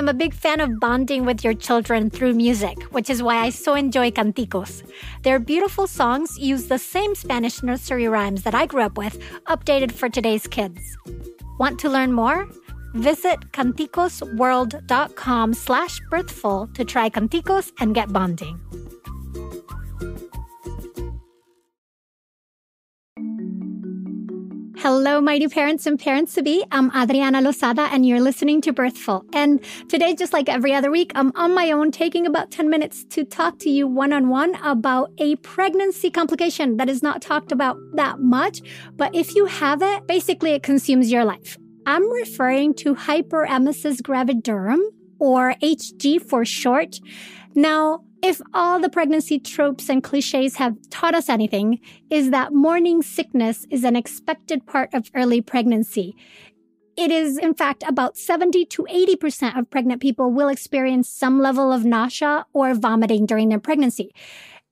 am a big fan of bonding with your children through music, which is why I so enjoy canticos. Their beautiful songs use the same Spanish nursery rhymes that I grew up with, updated for today's kids. Want to learn more? Visit canticosworld.com/birthful to try canticos and get bonding. Hello, my new parents and parents-to-be. I'm Adriana Lozada, and you're listening to Birthful. And today, just like every other week, I'm on my own, taking about 10 minutes to talk to you one-on-one about a pregnancy complication that is not talked about that much. But if you have it, basically it consumes your life. I'm referring to hyperemesis gravidarum, or HG for short. Now, if all the pregnancy tropes and cliches have taught us anything, is that morning sickness is an expected part of early pregnancy. It is, in fact, about 70 to 80% of pregnant people will experience some level of nausea or vomiting during their pregnancy.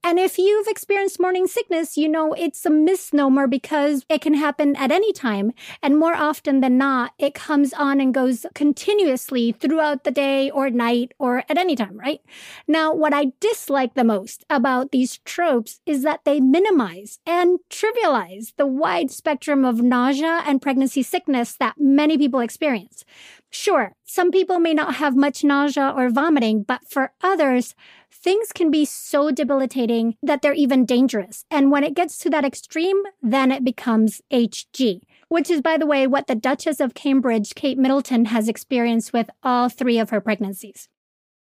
And if you've experienced morning sickness, you know it's a misnomer because it can happen at any time. And more often than not, it comes on and goes continuously throughout the day or night or at any time, right? Now, what I dislike the most about these tropes is that they minimize and trivialize the wide spectrum of nausea and pregnancy sickness that many people experience. Sure, some people may not have much nausea or vomiting, but for others, things can be so debilitating that they're even dangerous. And when it gets to that extreme, then it becomes HG, which is, by the way, what the Duchess of Cambridge, Kate Middleton, has experienced with all 3 of her pregnancies.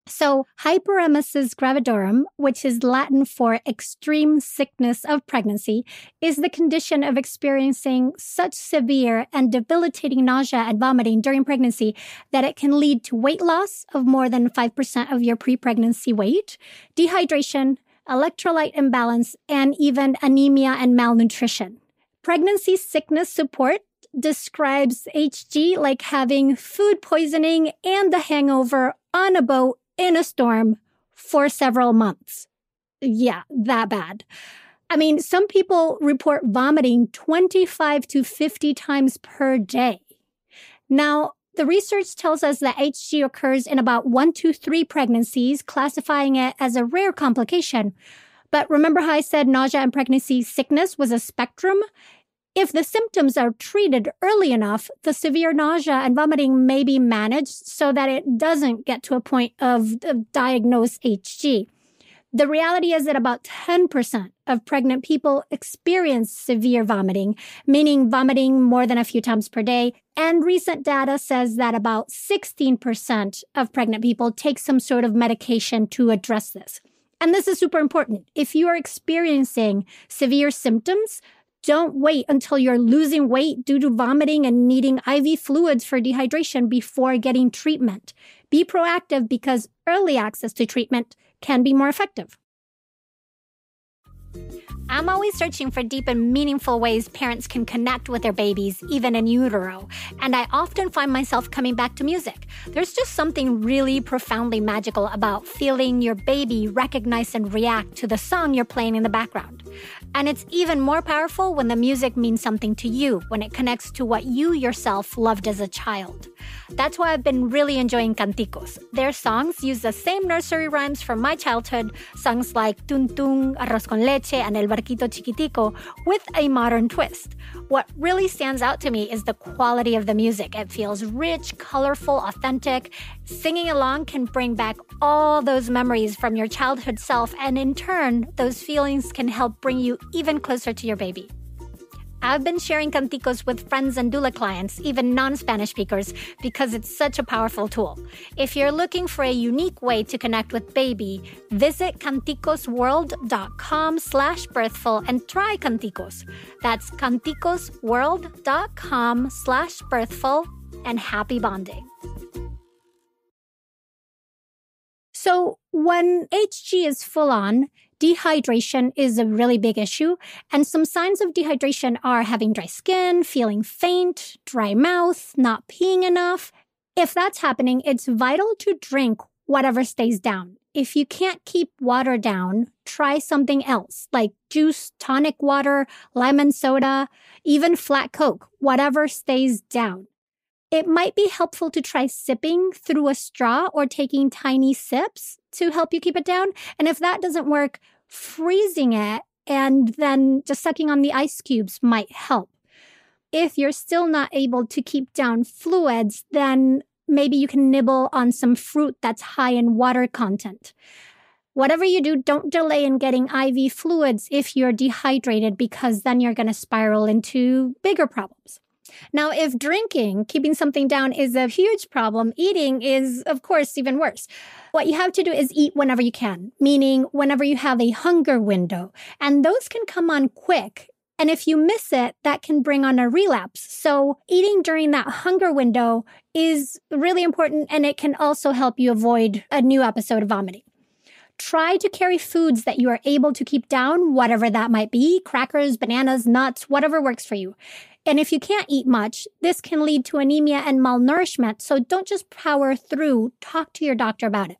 So hyperemesis gravidarum, which is Latin for extreme sickness of pregnancy, is the condition of experiencing such severe and debilitating nausea and vomiting during pregnancy that it can lead to weight loss of more than 5% of your pre-pregnancy weight, dehydration, electrolyte imbalance, and even anemia and malnutrition. Pregnancy sickness support describes HG like having food poisoning and the hangover on a boat in a storm for several months. Yeah, that bad. I mean, some people report vomiting 25 to 50 times per day. Now, the research tells us that HG occurs in about 1 to 3 pregnancies, classifying it as a rare complication. But remember how I said nausea and pregnancy sickness was a spectrum? If the symptoms are treated early enough, the severe nausea and vomiting may be managed so that it doesn't get to a point of diagnosed HG. The reality is that about 10% of pregnant people experience severe vomiting, meaning vomiting more than a few times per day. And recent data says that about 16% of pregnant people take some sort of medication to address this. And this is super important. If you are experiencing severe symptoms, don't wait until you're losing weight due to vomiting and needing IV fluids for dehydration before getting treatment. Be proactive because early access to treatment can be more effective. I'm always searching for deep and meaningful ways parents can connect with their babies, even in utero. And I often find myself coming back to music. There's just something really profoundly magical about feeling your baby recognize and react to the song you're playing in the background. And it's even more powerful when the music means something to you, when it connects to what you yourself loved as a child. That's why I've been really enjoying canticos. Their songs use the same nursery rhymes from my childhood, songs like Tung Tung, Arroz con Leche, and El Barquito Chiquitico, with a modern twist. What really stands out to me is the quality of the music. It feels rich, colorful, authentic. Singing along can bring back all those memories from your childhood self, and in turn, those feelings can help bring you even closer to your baby. I've been sharing canticos with friends and doula clients, even non-Spanish speakers, because it's such a powerful tool. If you're looking for a unique way to connect with baby, visit canticosworld.com/birthful and try canticos. That's canticosworld.com/birthful, and happy bonding. So when HG is full on, dehydration is a really big issue, and some signs of dehydration are having dry skin, feeling faint, dry mouth, not peeing enough. If that's happening, it's vital to drink whatever stays down. If you can't keep water down, try something else, like juice, tonic water, lemon soda, even flat Coke, whatever stays down. It might be helpful to try sipping through a straw or taking tiny sips to help you keep it down. And if that doesn't work, freezing it and then just sucking on the ice cubes might help. If you're still not able to keep down fluids, then maybe you can nibble on some fruit that's high in water content. Whatever you do, don't delay in getting IV fluids if you're dehydrated, because then you're going to spiral into bigger problems. Now, if drinking, keeping something down, is a huge problem, eating is, of course, even worse. What you have to do is eat whenever you can, meaning whenever you have a hunger window. And those can come on quick. And if you miss it, that can bring on a relapse. So eating during that hunger window is really important, and it can also help you avoid a new episode of vomiting. Try to carry foods that you are able to keep down, whatever that might be, crackers, bananas, nuts, whatever works for you. And if you can't eat much, this can lead to anemia and malnourishment. So don't just power through. Talk to your doctor about it.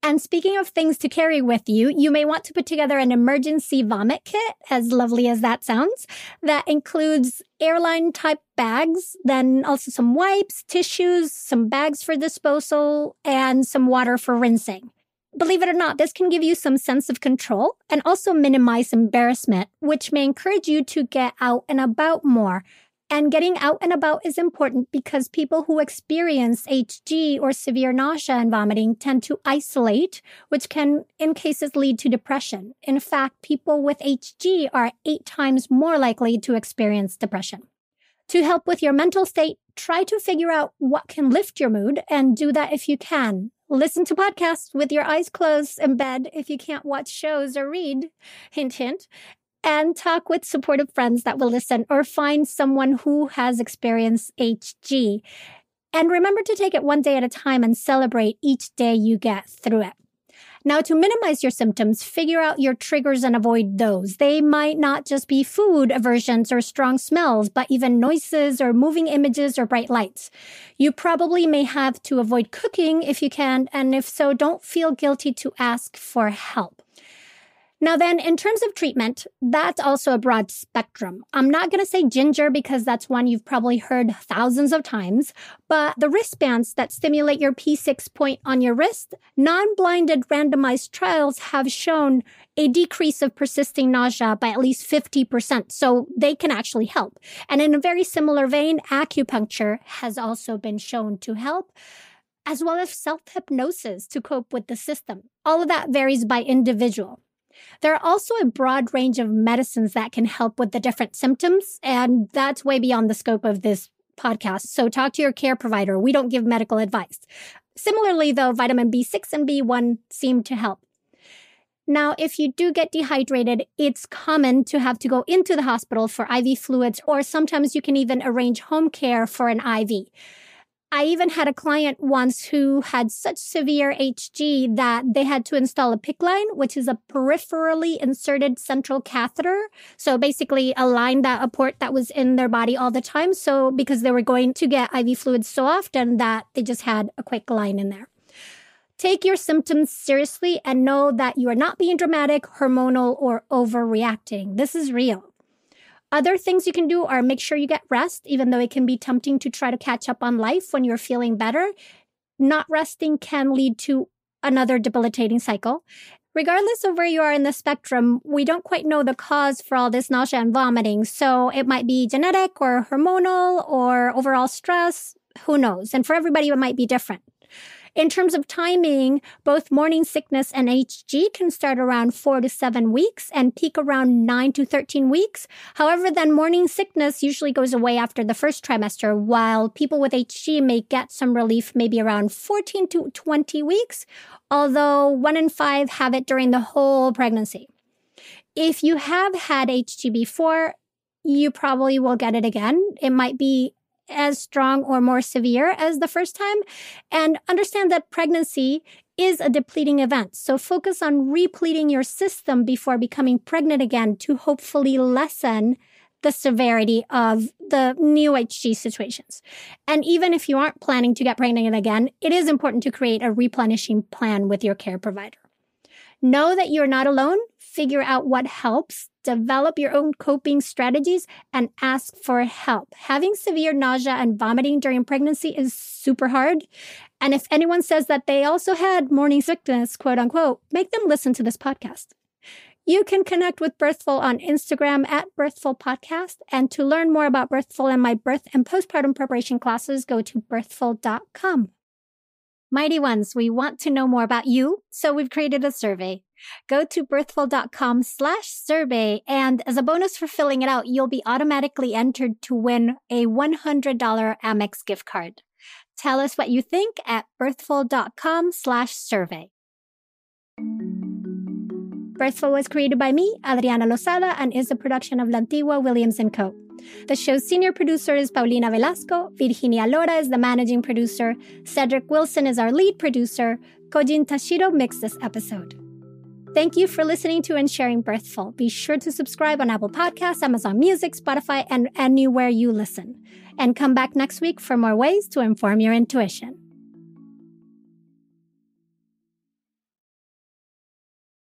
And speaking of things to carry with you, you may want to put together an emergency vomit kit, as lovely as that sounds, that includes airline type bags, then also some wipes, tissues, some bags for disposal, and some water for rinsing. Believe it or not, this can give you some sense of control and also minimize embarrassment, which may encourage you to get out and about more. And getting out and about is important because people who experience HG or severe nausea and vomiting tend to isolate, which can, in cases, lead to depression. In fact, people with HG are 8 times more likely to experience depression. To help with your mental state, try to figure out what can lift your mood and do that if you can. Listen to podcasts with your eyes closed in bed if you can't watch shows or read. Hint, hint. And talk with supportive friends that will listen, or find someone who has experienced HG. And remember to take it one day at a time and celebrate each day you get through it. Now, to minimize your symptoms, figure out your triggers and avoid those. They might not just be food aversions or strong smells, but even noises or moving images or bright lights. You probably may have to avoid cooking if you can, and if so, don't feel guilty to ask for help. Now then, in terms of treatment, that's also a broad spectrum. I'm not going to say ginger because that's one you've probably heard thousands of times, but the wristbands that stimulate your P6 point on your wrist, non-blinded randomized trials have shown a decrease of persisting nausea by at least 50%, so they can actually help. And in a very similar vein, acupuncture has also been shown to help, as well as self-hypnosis to cope with the system. All of that varies by individual. There are also a broad range of medicines that can help with the different symptoms, and that's way beyond the scope of this podcast. So talk to your care provider. We don't give medical advice. Similarly, though, vitamin B6 and B1 seem to help. Now, if you do get dehydrated, it's common to have to go into the hospital for IV fluids, or sometimes you can even arrange home care for an IV. I even had a client once who had such severe HG that they had to install a PICC line, which is a peripherally inserted central catheter. So basically a port that was in their body all the time. So because they were going to get IV fluids so often that they just had a quick line in there. Take your symptoms seriously and know that you are not being dramatic, hormonal, or overreacting. This is real. Other things you can do are make sure you get rest, even though it can be tempting to try to catch up on life when you're feeling better. Not resting can lead to another debilitating cycle. Regardless of where you are in the spectrum, we don't quite know the cause for all this nausea and vomiting. So it might be genetic or hormonal or overall stress. Who knows? And for everybody, it might be different. In terms of timing, both morning sickness and HG can start around 4 to 7 weeks and peak around 9 to 13 weeks. However, then morning sickness usually goes away after the first trimester, while people with HG may get some relief maybe around 14 to 20 weeks, although 1 in 5 have it during the whole pregnancy. If you have had HG before, you probably will get it again. It might be as strong or more severe as the first time. And understand that pregnancy is a depleting event. So focus on repleting your system before becoming pregnant again to hopefully lessen the severity of the new HG situations. And even if you aren't planning to get pregnant again, it is important to create a replenishing plan with your care provider. Know that you're not alone. figure out what helps, develop your own coping strategies, and ask for help. Having severe nausea and vomiting during pregnancy is super hard. And if anyone says that they also had morning sickness, quote unquote, make them listen to this podcast. You can connect with Birthful on Instagram at Birthful Podcast. And to learn more about Birthful and my birth and postpartum preparation classes, go to birthful.com. Mighty ones, we want to know more about you, so we've created a survey. Go to birthful.com/survey, and as a bonus for filling it out, you'll be automatically entered to win a $100 Amex gift card. Tell us what you think at birthful.com/survey. Birthful was created by me, Adriana Lozada, and is a production of Lantigua, Williams & Co. The show's senior producer is Paulina Velasco, Virginia Lora is the managing producer, Cedric Wilson is our lead producer, Kojin Tashiro mixed this episode. Thank you for listening to and sharing Birthful. Be sure to subscribe on Apple Podcasts, Amazon Music, Spotify, and anywhere you listen. And come back next week for more ways to inform your intuition.